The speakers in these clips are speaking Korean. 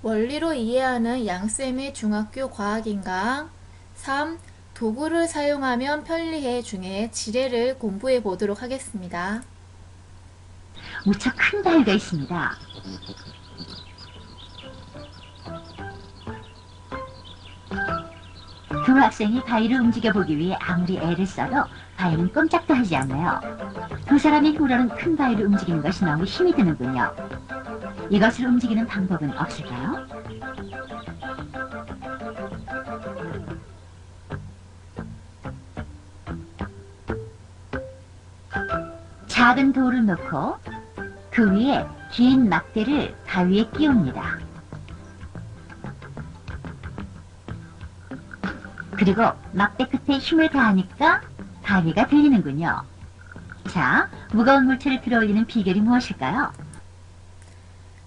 원리로 이해하는 양쌤의 중학교 과학인강 3. 도구를 사용하면 편리해 중에 지뢰를 공부해 보도록 하겠습니다. 무척 큰 바위가 있습니다. 두 학생이 바위를 움직여 보기 위해 아무리 애를 써도 바위는 꼼짝도 하지 않네요. 두 사람이 힘으로는 큰 바위를 움직이는 것이 너무 힘이 드는군요. 이것을 움직이는 방법은 없을까요? 작은 돌을 놓고 그 위에 긴 막대를 바위에 끼웁니다. 그리고 막대 끝에 힘을 가하니까 바위가 들리는군요. 자, 무거운 물체를 들어올리는 비결이 무엇일까요?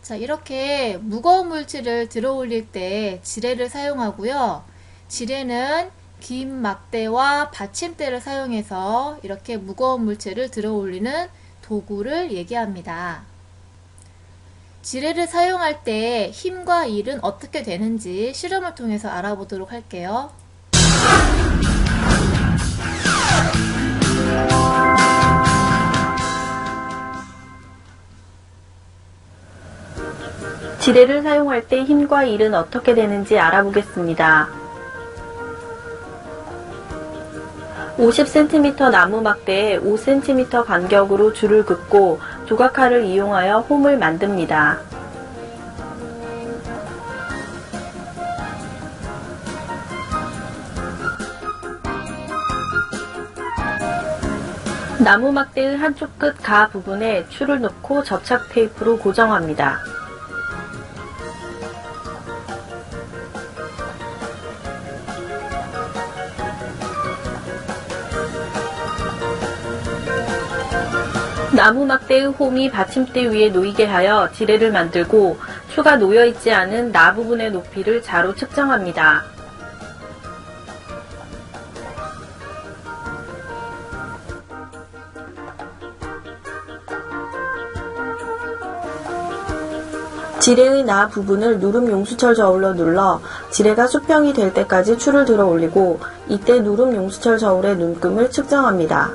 자, 이렇게 무거운 물질을 들어 올릴 때 지뢰를 사용하고요. 지뢰는 긴 막대와 받침대를 사용해서 이렇게 무거운 물체를 들어 올리는 도구를 얘기합니다. 지뢰를 사용할 때 힘과 일은 어떻게 되는지 실험을 통해서 알아보도록 할게요. 지뢰를 사용할 때 힘과 일은 어떻게 되는지 알아보겠습니다. 50cm 나무 막대에 5cm 간격으로 줄을 긋고 조각칼을 이용하여 홈을 만듭니다. 나무 막대의 한쪽 끝 가 부분에 줄을 넣고 접착 테이프로 고정합니다. 나무 막대의 홈이 받침대 위에 놓이게 하여 지뢰를 만들고 추가 놓여있지 않은 나 부분의 높이를 자로 측정합니다. 지뢰의 나 부분을 누름 용수철 저울로 눌러 지뢰가 수평이 될 때까지 줄을 들어 올리고 이때 누름 용수철 저울의 눈금을 측정합니다.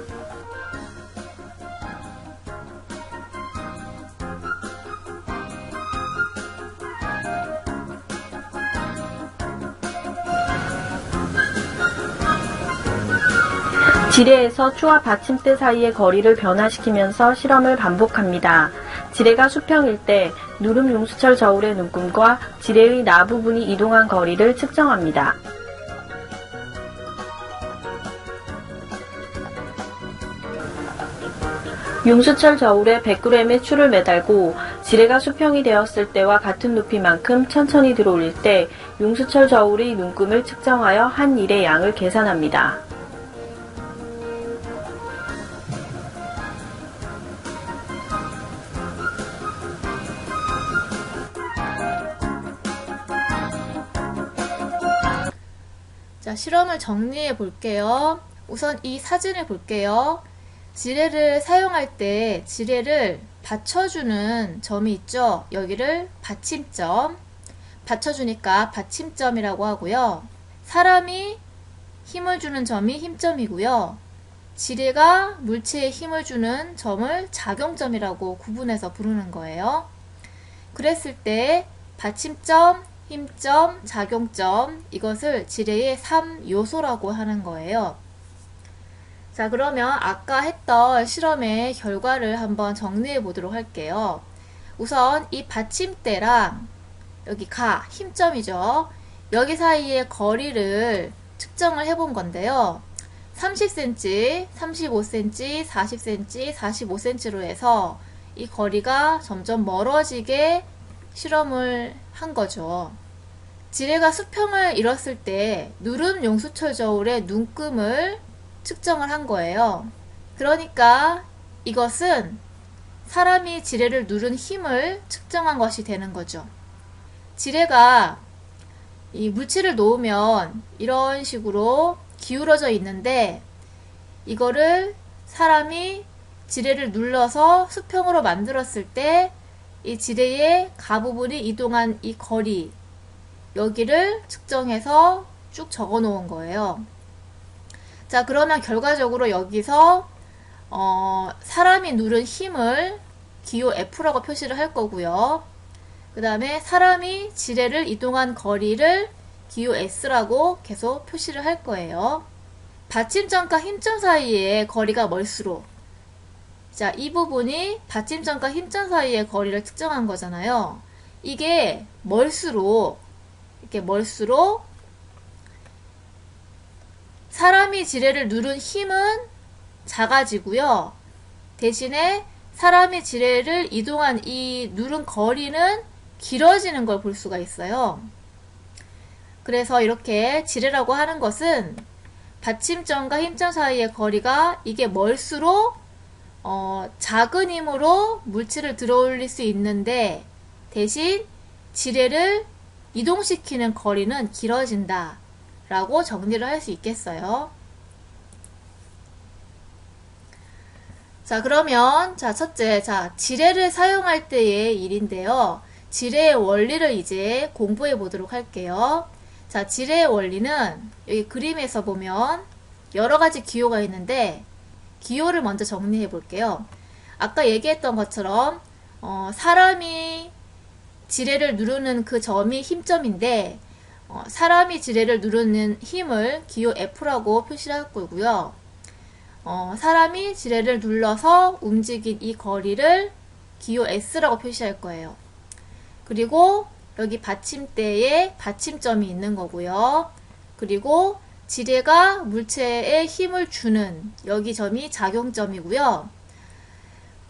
지뢰에서 추와 받침대 사이의 거리를 변화시키면서 실험을 반복합니다. 지뢰가 수평일 때 누름 용수철 저울의 눈금과 지뢰의 나 부분이 이동한 거리를 측정합니다. 용수철 저울에 100g의 추를 매달고 지뢰가 수평이 되었을 때와 같은 높이만큼 천천히 들어올릴 때 용수철 저울의 눈금을 측정하여 한 일의 양을 계산합니다. 자, 실험을 정리해 볼게요. 우선 이 사진을 볼게요. 지뢰를 사용할 때 지뢰를 받쳐주는 점이 있죠. 여기를 받침점, 받쳐주니까 받침점이라고 하고요. 사람이 힘을 주는 점이 힘점이고요. 지뢰가 물체에 힘을 주는 점을 작용점이라고 구분해서 부르는 거예요. 그랬을 때 받침점, 힘점, 작용점, 이것을 지뢰의 3요소라고 하는 거예요. 자, 그러면 아까 했던 실험의 결과를 한번 정리해 보도록 할게요. 우선 이 받침대랑 여기 힘점이죠. 여기 사이의 거리를 측정을 해본 건데요. 30cm, 35cm, 40cm, 45cm로 해서 이 거리가 점점 멀어지게 실험을 한 거죠. 지뢰가 수평을 잃었을 때 누름 용수철 저울의 눈금을 측정을 한 거예요. 그러니까 이것은 사람이 지뢰를 누른 힘을 측정한 것이 되는 거죠. 지뢰가 이 물체를 놓으면 이런 식으로 기울어져 있는데 이거를 사람이 지뢰를 눌러서 수평으로 만들었을 때 이 지뢰의 가부분이 이동한 이 거리, 여기를 측정해서 쭉 적어 놓은 거예요. 자, 그러면 결과적으로 여기서 사람이 누른 힘을 기호 F라고 표시를 할 거고요. 그 다음에 사람이 지뢰를 이동한 거리를 기호 S라고 계속 표시를 할 거예요. 받침점과 힘점 사이의 거리가 멀수록, 자, 이 부분이 받침점과 힘점 사이의 거리를 측정한 거잖아요. 이게 멀수록, 이렇게 멀수록 사람이 지뢰를 누른 힘은 작아지고요. 대신에 사람이 지뢰를 이동한 이 누른 거리는 길어지는 걸 볼 수가 있어요. 그래서 이렇게 지뢰라고 하는 것은 받침점과 힘점 사이의 거리가 이게 멀수록 작은 힘으로 물체를 들어올릴 수 있는데 대신 지뢰를 이동시키는 거리는 길어진다 라고 정리를 할 수 있겠어요. 자, 그러면 첫째, 지뢰를 사용할 때의 일인데요. 지뢰의 원리를 이제 공부해 보도록 할게요. 자, 지뢰의 원리는 여기 그림에서 보면 여러 가지 기호가 있는데 기호를 먼저 정리해 볼게요. 아까 얘기했던 것처럼 사람이 지뢰를 누르는 그 점이 힘점인데 사람이 지뢰를 누르는 힘을 기호 F라고 표시할 거고요. 사람이 지뢰를 눌러서 움직인 이 거리를 기호 S라고 표시할 거예요. 그리고 여기 받침대에 받침점이 있는 거고요. 그리고 지뢰가 물체에 힘을 주는 여기 점이 작용점이고요.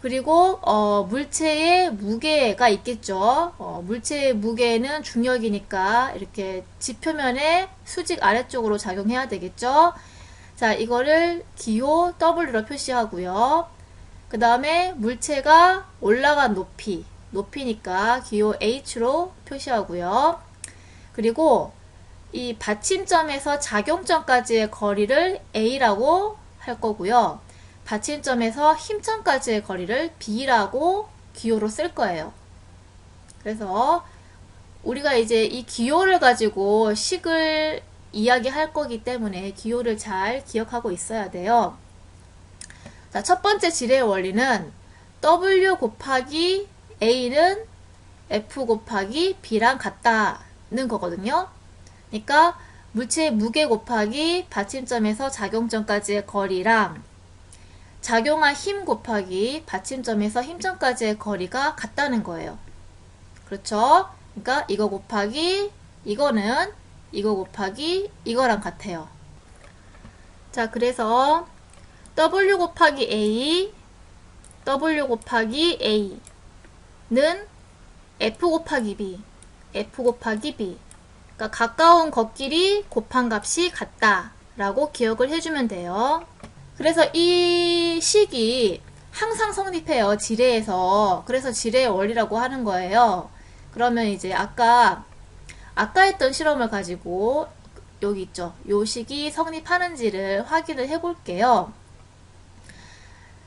그리고 물체의 무게가 있겠죠. 물체의 무게는 중력이니까 이렇게 지표면에 수직 아래쪽으로 작용해야 되겠죠. 자, 이거를 기호 W로 표시하고요. 그 다음에 물체가 올라간 높이니까 기호 H로 표시하고요. 그리고 이 받침점에서 작용점까지의 거리를 A라고 할 거고요. 받침점에서 힘점까지의 거리를 B라고 기호로 쓸 거예요. 그래서 우리가 이제 이 기호를 가지고 식을 이야기할 거기 때문에 기호를 잘 기억하고 있어야 돼요. 자, 첫 번째 지뢰의 원리는 W 곱하기 A는 F 곱하기 B랑 같다는 거거든요. 그러니까 물체의 무게 곱하기 받침점에서 작용점까지의 거리랑 작용한 힘 곱하기 받침점에서 힘점까지의 거리가 같다는 거예요. 그렇죠? 그러니까 이거 곱하기 이거는 이거 곱하기 이거랑 같아요. 자, 그래서 W 곱하기 A, W 곱하기 A는 F 곱하기 B, F 곱하기 B. 그러니까 가까운 겉길이 곱한 값이 같다라고 기억을 해주면 돼요. 그래서 이 식이 항상 성립해요. 지뢰에서. 그래서 지뢰의 원리라고 하는 거예요. 그러면 이제 아까 했던 실험을 가지고 여기 있죠. 요 식이 성립하는지를 확인을 해 볼게요.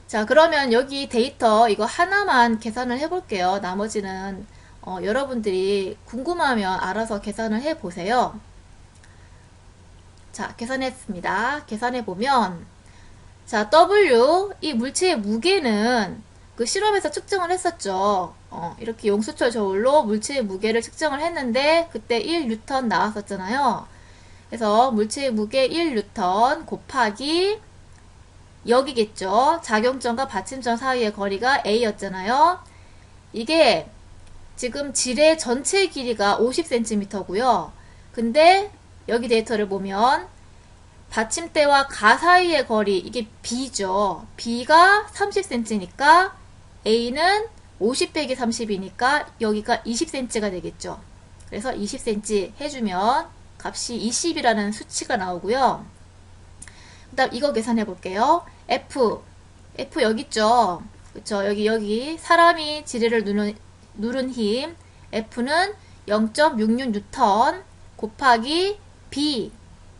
자, 그러면 여기 데이터 이거 하나만 계산을 해 볼게요. 나머지는 여러분들이 궁금하면 알아서 계산을 해 보세요. 자, 계산했습니다. 계산해 보면 자, W, 이 물체의 무게는 그 실험에서 측정을 했었죠. 이렇게 용수철 저울로 물체의 무게를 측정을 했는데 그때 1N 나왔었잖아요. 그래서 물체의 무게 1N 곱하기 여기겠죠. 작용점과 받침점 사이의 거리가 A였잖아요. 이게 지금 지뢰 전체 길이가 50cm고요. 근데 여기 데이터를 보면 받침대와 가 사이의 거리, 이게 B죠. B가 30cm니까 A는 50 빼기 30이니까 여기가 20cm가 되겠죠. 그래서 20cm 해주면 값이 20이라는 수치가 나오고요. 그 다음 이거 계산해 볼게요. F 여기 있죠. 그쵸. 여기 사람이 지뢰를 누른 힘 F는 0.66N 곱하기 B,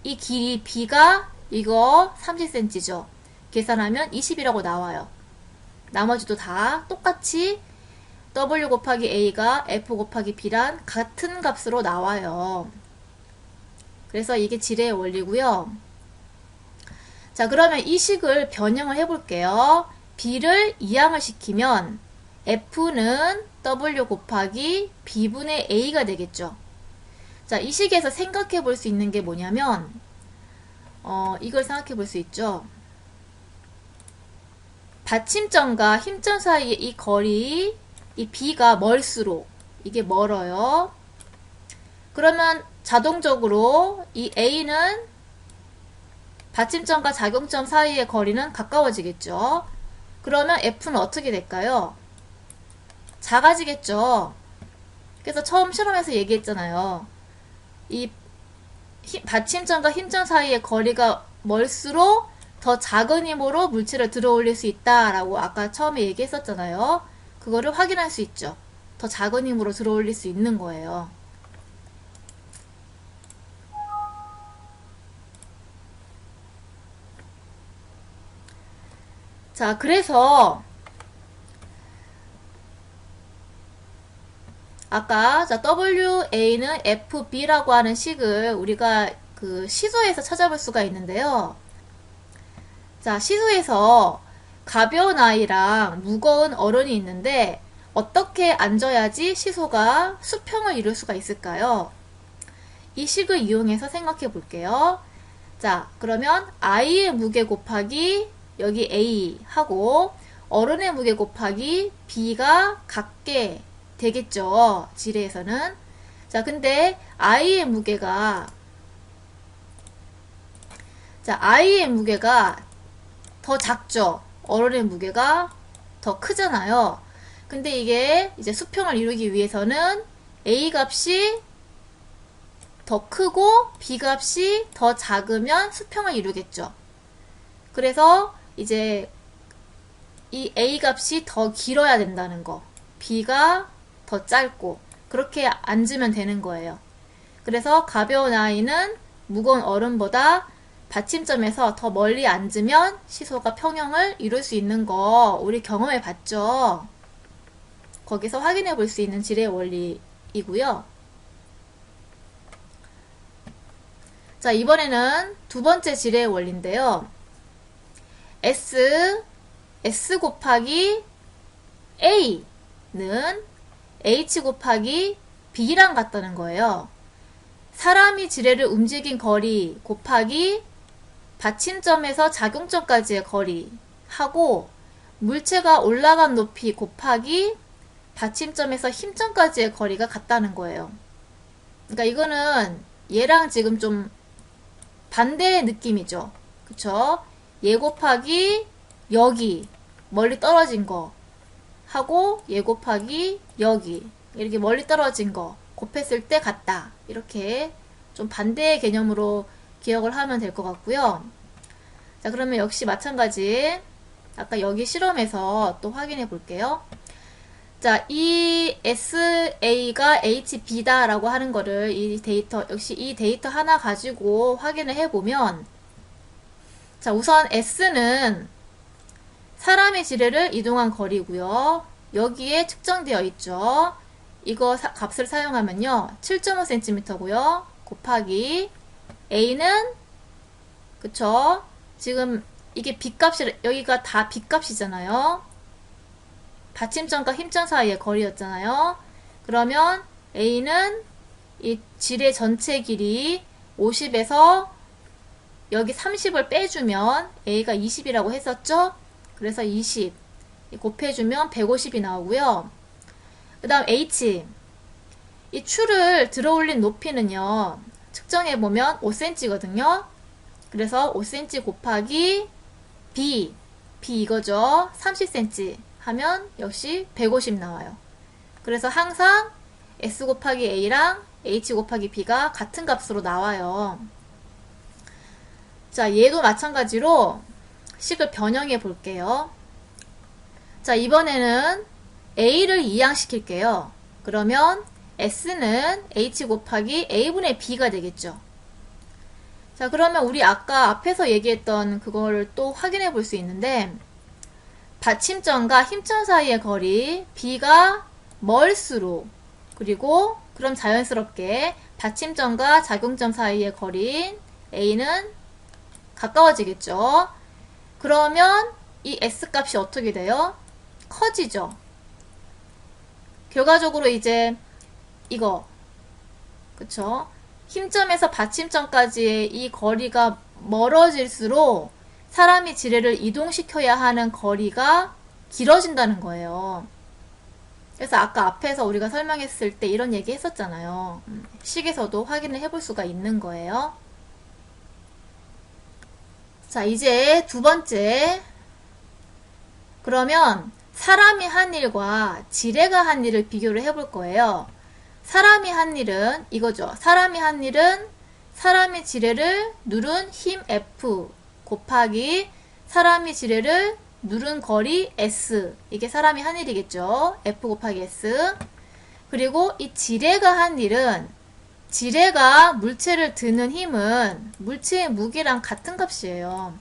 이 길이 B가 이거 30cm죠. 계산하면 20이라고 나와요. 나머지도 다 똑같이 W 곱하기 A가 F 곱하기 B란 같은 값으로 나와요. 그래서 이게 지뢰의 원리고요. 자, 그러면 이 식을 변형을 해볼게요. B를 이항을 시키면 F는 W 곱하기 B분의 A가 되겠죠. 자, 이 식에서 생각해 볼 수 있는 게 뭐냐면 이걸 생각해 볼 수 있죠. 받침점과 힘점 사이의 이 거리, 이 B가 멀수록 이게 멀어요. 그러면 자동적으로 이 A는 받침점과 작용점 사이의 거리는 가까워지겠죠. 그러면 F는 어떻게 될까요? 작아지겠죠. 그래서 처음 실험에서 얘기했잖아요. 이 받침점과 힘점 사이의 거리가 멀수록 더 작은 힘으로 물체를 들어 올릴 수 있다라고 아까 처음에 얘기했었잖아요. 그거를 확인할 수 있죠. 더 작은 힘으로 들어 올릴 수 있는 거예요. 자, 그래서 아까 WA는 FB라고 하는 식을 우리가 그 시소에서 찾아볼 수가 있는데요. 자, 시소에서 가벼운 아이랑 무거운 어른이 있는데 어떻게 앉아야지 시소가 수평을 이룰 수가 있을까요? 이 식을 이용해서 생각해 볼게요. 자, 그러면 아이의 무게 곱하기 여기 A 하고 어른의 무게 곱하기 B가 같게 되겠죠. 지뢰에서는. 자, 근데 아이의 무게가 더 작죠. 어른의 무게가 더 크잖아요. 근데 이게 이제 수평을 이루기 위해서는 A 값이 더 크고 B 값이 더 작으면 수평을 이루겠죠. 그래서 이제 이 A 값이 더 길어야 된다는 거. B가 더 짧고 그렇게 앉으면 되는 거예요. 그래서 가벼운 아이는 무거운 어른보다 받침점에서 더 멀리 앉으면 시소가 평형을 이룰 수 있는 거 우리 경험해 봤죠. 거기서 확인해 볼 수 있는 지뢰의 원리이고요. 자, 이번에는 두 번째 지뢰의 원리인데요. S 곱하기 A는 H 곱하기 B랑 같다는 거예요. 사람이 지뢰를 움직인 거리 곱하기 받침점에서 작용점까지의 거리 하고 물체가 올라간 높이 곱하기 받침점에서 힘점까지의 거리가 같다는 거예요. 그러니까 이거는 얘랑 지금 좀 반대의 느낌이죠. 그쵸? 얘 곱하기 여기 멀리 떨어진 거 하고 얘 곱하기 여기 이렇게 멀리 떨어진 거 곱했을 때 같다. 이렇게 좀 반대의 개념으로 기억을 하면 될 것 같고요. 자, 그러면 역시 마찬가지 아까 여기 실험에서 또 확인해 볼게요. 자, 이 SA가 HB다 라고 하는 거를 이 데이터, 역시 이 데이터 하나 가지고 확인을 해보면 자, 우선 S는 사람의 지뢰를 이동한 거리고요. 여기에 측정되어 있죠. 이거 값을 사용하면요. 7.5cm고요. 곱하기 A는 그쵸? 지금 이게 B값이 여기가 다 B값이잖아요. 받침점과 힘점 사이의 거리였잖아요. 그러면 A는 이 지뢰 전체 길이 50에서 여기 30을 빼주면 A가 20이라고 했었죠? 그래서 20 곱해주면 150이 나오고요. 그 다음 H 이 추를 들어 올린 높이는요. 측정해보면 5cm거든요. 그래서 5cm 곱하기 B 이거죠. 30cm 하면 역시 150 나와요. 그래서 항상 S 곱하기 A랑 H 곱하기 B가 같은 값으로 나와요. 자, 얘도 마찬가지로 식을 변형해 볼게요. 자, 이번에는 A를 이항시킬게요. 그러면 S는 H 곱하기 A분의 B가 되겠죠. 자, 그러면 우리 아까 앞에서 얘기했던 그걸 또 확인해 볼 수 있는데 받침점과 힘점 사이의 거리 B가 멀수록, 그리고 그럼 자연스럽게 받침점과 작용점 사이의 거리인 A는 가까워지겠죠. 그러면 이 S값이 어떻게 돼요? 커지죠. 결과적으로 이제 이거, 그쵸? 힘점에서 받침점까지의 이 거리가 멀어질수록 사람이 지뢰를 이동시켜야 하는 거리가 길어진다는 거예요. 그래서 아까 앞에서 우리가 설명했을 때 이런 얘기 했었잖아요. 식에서도 확인을 해볼 수가 있는 거예요. 자, 이제 두 번째. 그러면 사람이 한 일과 지뢰가 한 일을 비교를 해볼 거예요. 사람이 한 일은 이거죠. 사람이 한 일은 사람이 지뢰를 누른 힘 F 곱하기 사람이 지뢰를 누른 거리 S. 이게 사람이 한 일이겠죠. F 곱하기 S. 그리고 이 지뢰가 한 일은 지뢰가 물체를 드는 힘은 물체의 무게랑 같은 값이에요.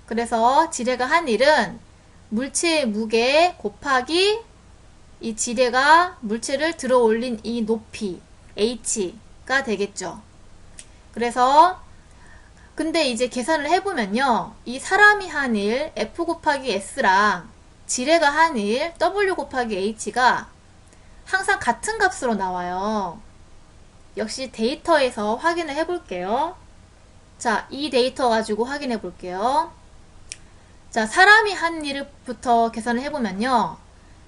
그래서 지뢰가 한 일은 물체의 무게 곱하기 이 지뢰가 물체를 들어 올린 이 높이 H가 되겠죠. 그래서 근데 이제 계산을 해보면요. 이 사람이 한 일 F 곱하기 S랑 지뢰가 한 일 W 곱하기 H가 항상 같은 값으로 나와요. 역시 데이터에서 확인을 해볼게요. 자, 이 데이터 가지고 확인해 볼게요. 자, 사람이 한 일부터 계산을 해보면요.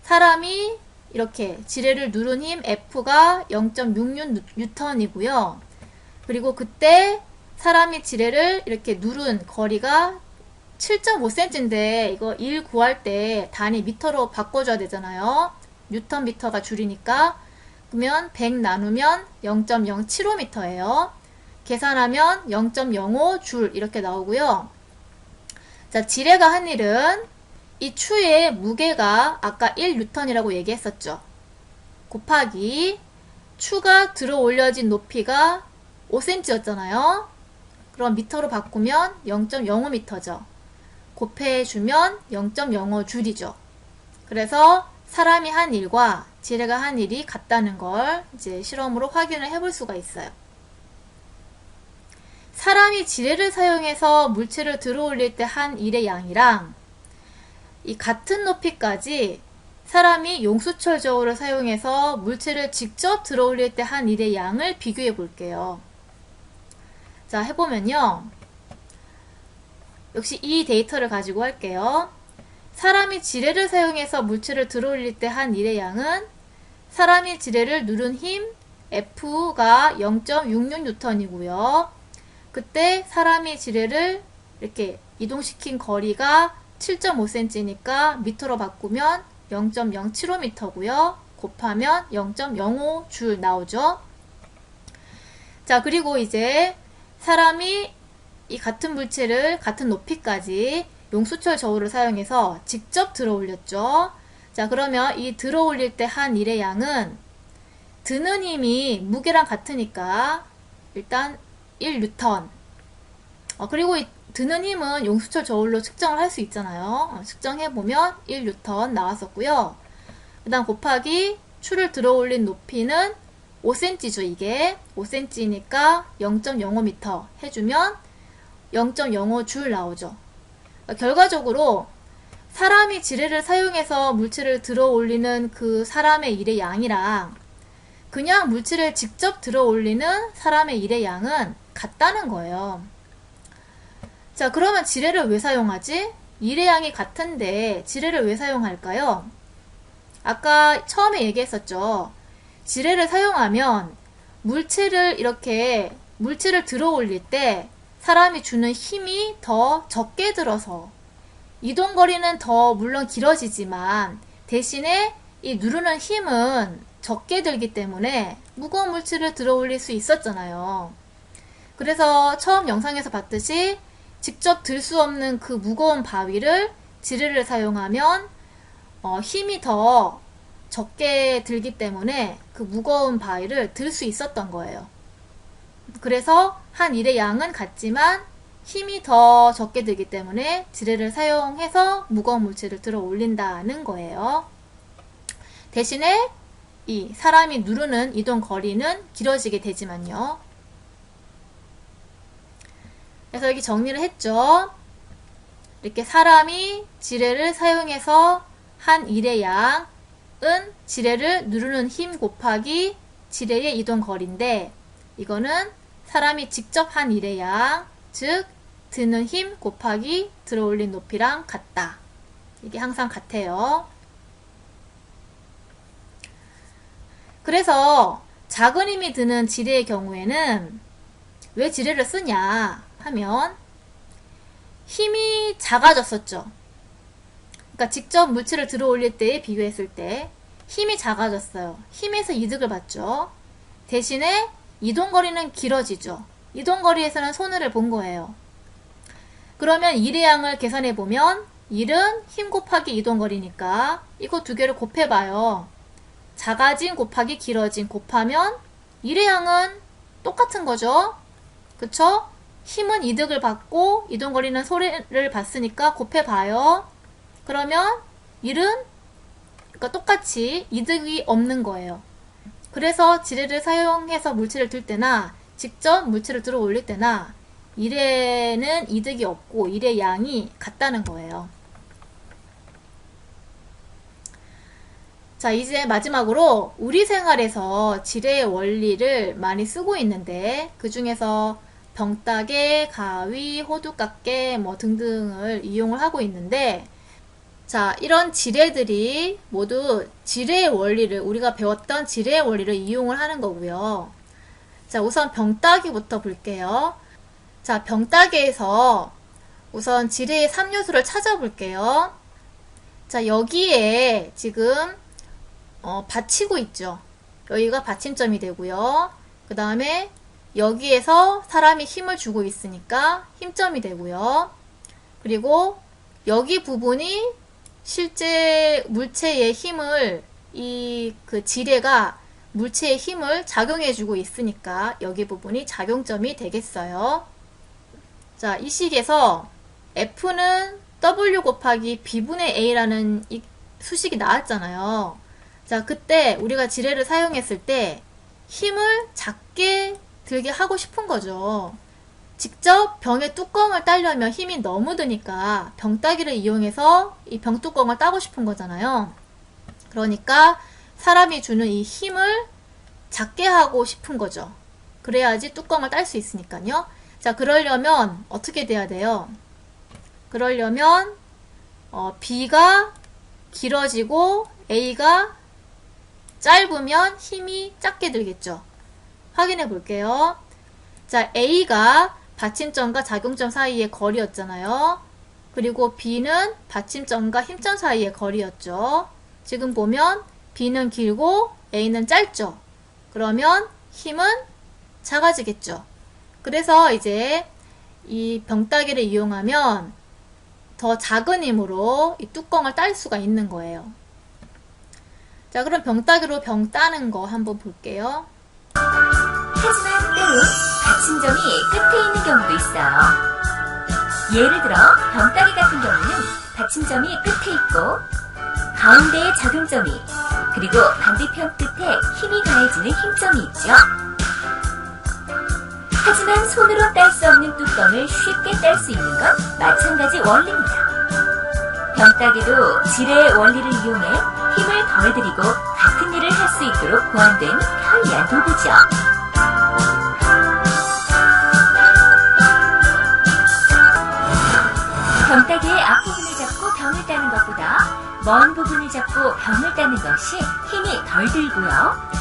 사람이 이렇게 지뢰를 누른 힘 F가 0.66N이고요. 그리고 그때 사람이 지뢰를 이렇게 누른 거리가 7.5cm인데 이거 1 구할 때 단위 미터로 바꿔줘야 되잖아요. 뉴턴 미터가 줄이니까. 그러면 100 나누면 0.075m예요. 계산하면 0.05 줄 이렇게 나오고요. 자, 지뢰가 한 일은 이 추의 무게가 아까 1N이라고 얘기했었죠. 곱하기 추가 들어 올려진 높이가 5cm였잖아요. 그럼 미터로 바꾸면 0.05m죠. 곱해주면 0.05 줄이죠. 그래서 사람이 한 일과 지뢰가 한 일이 같다는 걸 이제 실험으로 확인을 해볼 수가 있어요. 사람이 지뢰를 사용해서 물체를 들어 올릴 때 한 일의 양이랑 이 같은 높이까지 사람이 용수철 저울을 사용해서 물체를 직접 들어 올릴 때 한 일의 양을 비교해 볼게요. 자, 해보면요. 역시 이 데이터를 가지고 할게요. 사람이 지뢰를 사용해서 물체를 들어 올릴 때 한 일의 양은 사람이 지뢰를 누른 힘 F가 0.66N이고요. 그때 사람이 지뢰를 이렇게 이동시킨 거리가 7.5cm니까 미터로 바꾸면 0.075m고요. 곱하면 0.05 줄 나오죠. 자, 그리고 이제 사람이 이 같은 물체를 같은 높이까지 용수철 저울을 사용해서 직접 들어 올렸죠. 자, 그러면 이 들어 올릴 때 한 일의 양은 드는 힘이 무게랑 같으니까 일단 1N. 그리고 이 드는 힘은 용수철 저울로 측정을 할 수 있잖아요. 측정해보면 1N 나왔었고요. 그 다음 곱하기 추를 들어 올린 높이는 5cm죠. 이게 5cm니까 0.05m 해주면 0.05 줄 나오죠. 결과적으로 사람이 지뢰를 사용해서 물체를 들어 올리는 그 사람의 일의 양이랑 그냥 물체를 직접 들어 올리는 사람의 일의 양은 같다는 거예요. 자, 그러면 지뢰를 왜 사용하지? 일의 양이 같은데 지뢰를 왜 사용할까요? 아까 처음에 얘기했었죠. 지뢰를 사용하면 물체를 들어 올릴 때 사람이 주는 힘이 더 적게 들어서 이동거리는 더 물론 길어지지만 대신에 이 누르는 힘은 적게 들기 때문에 무거운 물체를 들어 올릴 수 있었잖아요. 그래서 처음 영상에서 봤듯이 직접 들 수 없는 그 무거운 바위를 지뢰를 사용하면 힘이 더 적게 들기 때문에 그 무거운 바위를 들 수 있었던 거예요. 그래서 한 일의 양은 같지만 힘이 더 적게 들기 때문에 지뢰를 사용해서 무거운 물체를 들어 올린다는 거예요. 대신에 이 사람이 누르는 이동 거리는 길어지게 되지만요. 그래서 여기 정리를 했죠. 이렇게 사람이 지뢰를 사용해서 한 일의 양은 지뢰를 누르는 힘 곱하기 지뢰의 이동 거리인데, 이거는 사람이 직접 한 일의 양, 즉 드는 힘 곱하기 들어 올린 높이랑 같다. 이게 항상 같아요. 그래서 작은 힘이 드는 지뢰의 경우에는 왜 지뢰를 쓰냐 하면 힘이 작아졌었죠. 그러니까 직접 물체를 들어 올릴 때에 비교했을 때 힘이 작아졌어요. 힘에서 이득을 받죠. 대신에 이동거리는 길어지죠. 이동거리에서는 손해를 본 거예요. 그러면 일의 양을 계산해보면 1은 힘 곱하기 이동거리니까 이거 두 개를 곱해봐요. 작아진 곱하기 길어진 곱하면 일의 양은 똑같은 거죠. 그쵸? 힘은 이득을 받고 이동거리는 손해를 봤으니까 곱해봐요. 그러면 1은 그러니까 똑같이 이득이 없는 거예요. 그래서 지뢰를 사용해서 물체를 들 때나 직접 물체를 들어 올릴 때나 일에는 이득이 없고 일의 양이 같다는 거예요. 자, 이제 마지막으로 우리 생활에서 지뢰의 원리를 많이 쓰고 있는데, 그 중에서 병따개, 가위, 호두깎개 뭐 등등을 이용을 하고 있는데, 자, 이런 지뢰들이 모두 지뢰의 원리를, 우리가 배웠던 지뢰의 원리를 이용을 하는 거고요. 자, 우선 병따개부터 볼게요. 자, 병따개에서 우선 지뢰의 3요소를 찾아볼게요. 자, 여기에 지금 받치고 있죠. 여기가 받침점이 되고요. 그 다음에 여기에서 사람이 힘을 주고 있으니까 힘점이 되고요. 그리고 여기 부분이 실제 물체의 힘을, 그 지뢰가 물체의 힘을 작용해주고 있으니까 여기 부분이 작용점이 되겠어요. 자, 이 식에서 F는 W 곱하기 B분의 A라는 이 수식이 나왔잖아요. 자, 그때 우리가 지뢰를 사용했을 때 힘을 작게 들게 하고 싶은 거죠. 직접 병의 뚜껑을 따려면 힘이 너무 드니까 병따기를 이용해서 이 병뚜껑을 따고 싶은 거잖아요. 그러니까 사람이 주는 이 힘을 작게 하고 싶은 거죠. 그래야지 뚜껑을 딸 수 있으니까요. 자, 그러려면 어떻게 돼야 돼요? 그러려면 B가 길어지고 A가 짧으면 힘이 작게 들겠죠. 확인해 볼게요. 자, A가 받침점과 작용점 사이의 거리였잖아요. 그리고 B는 받침점과 힘점 사이의 거리였죠. 지금 보면 B는 길고 A는 짧죠. 그러면 힘은 작아지겠죠. 그래서 이제 이 병따개를 이용하면 더 작은 힘으로 이 뚜껑을 딸 수가 있는 거예요. 자, 그럼 병따개로 병 따는 거 한번 볼게요. 하지만 때론 받침점이 끝에 있는 경우도 있어요. 예를 들어 병따개 같은 경우는 받침점이 끝에 있고 가운데에 작용점이, 그리고 반대편 끝에 힘이 가해지는 힘점이 있죠. 하지만 손으로 딸 수 없는 뚜껑을 쉽게 딸 수 있는 건 마찬가지 원리입니다. 병따개도 지뢰의 원리를 이용해 힘을 덜 들이고 같은 일을 할 수 있도록 고안된 편리한 도구죠. 병따개의 앞부분을 잡고 병을 따는 것보다 먼 부분을 잡고 병을 따는 것이 힘이 덜 들고요.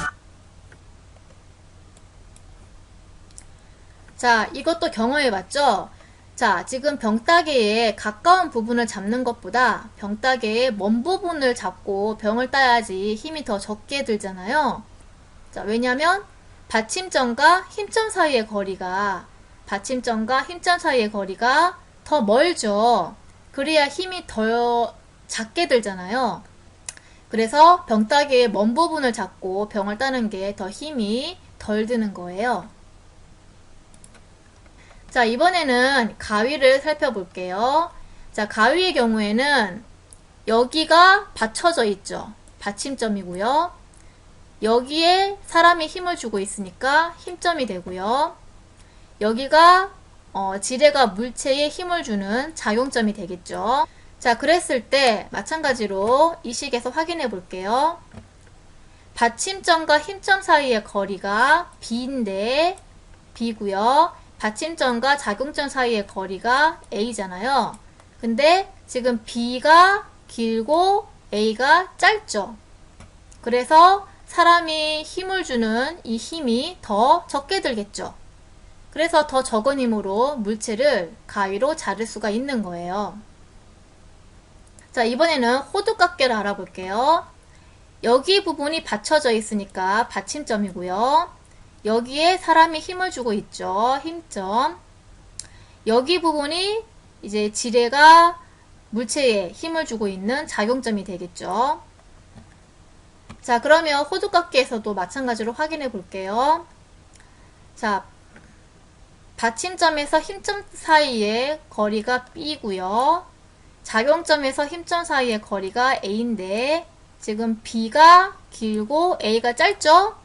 자, 이것도 경험해봤죠? 자, 지금 병따개의 가까운 부분을 잡는 것보다 병따개의 먼 부분을 잡고 병을 따야지 힘이 더 적게 들잖아요. 자, 왜냐면 받침점과 힘점 사이의 거리가, 받침점과 힘점 사이의 거리가 더 멀죠. 그래야 힘이 더 작게 들잖아요. 그래서 병따개의 먼 부분을 잡고 병을 따는 게 더 힘이 덜 드는 거예요. 자, 이번에는 가위를 살펴볼게요. 자, 가위의 경우에는 여기가 받쳐져 있죠. 받침점이고요. 여기에 사람이 힘을 주고 있으니까 힘점이 되고요. 여기가 지뢰가 물체에 힘을 주는 작용점이 되겠죠. 자, 그랬을 때 마찬가지로 이 식에서 확인해 볼게요. 받침점과 힘점 사이의 거리가 B인데 B고요. 받침점과 작용점 사이의 거리가 A잖아요. 근데 지금 B가 길고 A가 짧죠. 그래서 사람이 힘을 주는 이 힘이 더 적게 들겠죠. 그래서 더 적은 힘으로 물체를 가위로 자를 수가 있는 거예요. 자, 이번에는 호두깎개를 알아볼게요. 여기 부분이 받쳐져 있으니까 받침점이고요. 여기에 사람이 힘을 주고 있죠. 힘점. 여기 부분이 이제 지뢰가 물체에 힘을 주고 있는 작용점이 되겠죠. 자, 그러면 호두깎개에서도 마찬가지로 확인해 볼게요. 자, 받침점에서 힘점 사이의 거리가 B고요. 작용점에서 힘점 사이의 거리가 A인데 지금 B가 길고 A가 짧죠?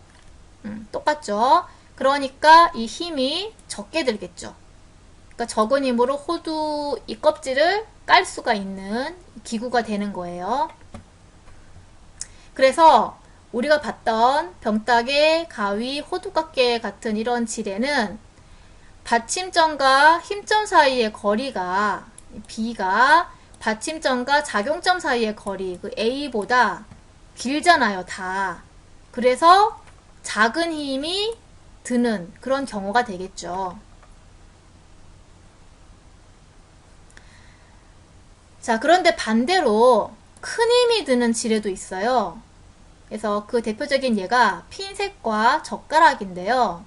똑같죠? 그러니까 이 힘이 적게 들겠죠. 그러니까 적은 힘으로 호두 이 껍질을 깔 수가 있는 기구가 되는 거예요. 그래서 우리가 봤던 병따개, 가위, 호두깎개 같은 이런 지뢰는 받침점과 힘점 사이의 거리가 B가 받침점과 작용점 사이의 거리 그 A보다 길잖아요, 다. 그래서 작은 힘이 드는 그런 경우가 되겠죠. 자, 그런데 반대로 큰 힘이 드는 지뢰도 있어요. 그래서 그 대표적인 예가 핀셋과 젓가락인데요.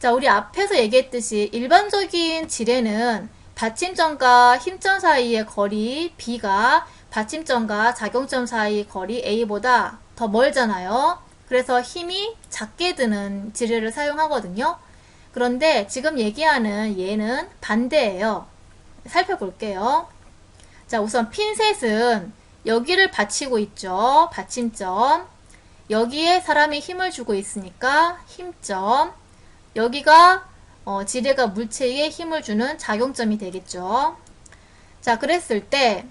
자, 우리 앞에서 얘기했듯이 일반적인 지뢰는 받침점과 힘점 사이의 거리 B가 받침점과 작용점 사이 거리 A보다 더 멀잖아요. 그래서 힘이 작게 드는 지뢰를 사용하거든요. 그런데 지금 얘기하는 얘는 반대예요. 살펴볼게요. 자, 우선 핀셋은 여기를 받치고 있죠. 받침점. 여기에 사람이 힘을 주고 있으니까 힘점. 여기가 지뢰가 물체에 힘을 주는 작용점이 되겠죠. 자, 그랬을 때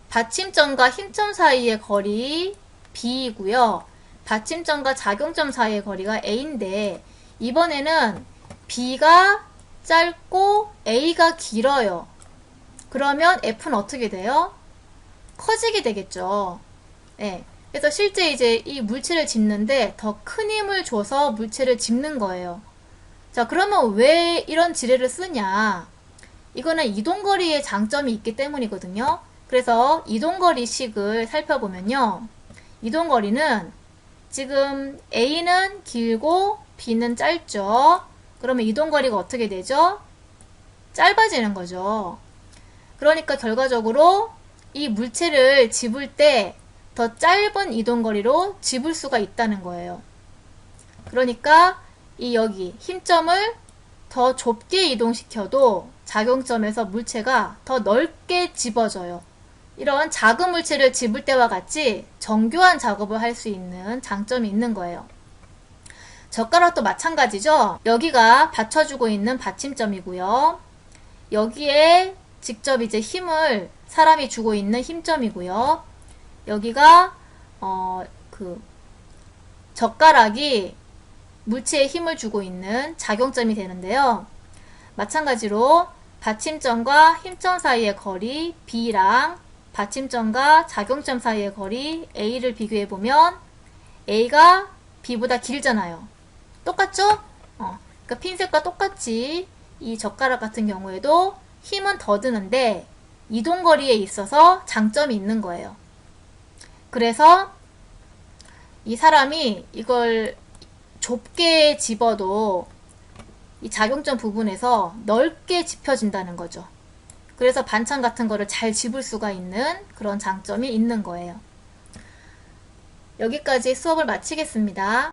받침점과 힘점 사이의 거리 B이고요. 받침점과 작용점 사이의 거리가 A인데 이번에는 B가 짧고 A가 길어요. 그러면 F는 어떻게 돼요? 커지게 되겠죠. 네. 그래서 실제 이제 이 물체를 짚는데 더 큰 힘을 줘서 물체를 짚는 거예요. 자, 그러면 왜 이런 지뢰를 쓰냐? 이거는 이동거리의 장점이 있기 때문이거든요. 그래서 이동거리식을 살펴보면요. 이동거리는 지금 A는 길고 B는 짧죠. 그러면 이동거리가 어떻게 되죠? 짧아지는 거죠. 그러니까 결과적으로 이 물체를 집을 때 더 짧은 이동거리로 집을 수가 있다는 거예요. 그러니까 이 여기 힘점을 더 좁게 이동시켜도 작용점에서 물체가 더 넓게 집어져요. 이런 작은 물체를 집을 때와 같이 정교한 작업을 할 수 있는 장점이 있는 거예요. 젓가락도 마찬가지죠. 여기가 받쳐주고 있는 받침점이고요. 여기에 직접 이제 힘을 사람이 주고 있는 힘점이고요. 여기가 젓가락이 물체에 힘을 주고 있는 작용점이 되는데요. 마찬가지로 받침점과 힘점 사이의 거리 B랑 받침점과 작용점 사이의 거리 A를 비교해보면 A가 B보다 길잖아요. 똑같죠? 그러니까 핀셋과 똑같이 이 젓가락 같은 경우에도 힘은 더 드는데 이동거리에 있어서 장점이 있는 거예요. 그래서 이 사람이 이걸 좁게 집어도 이 작용점 부분에서 넓게 집혀진다는 거죠. 그래서 반찬 같은 거를 잘 집을 수가 있는 그런 장점이 있는 거예요. 여기까지 수업을 마치겠습니다.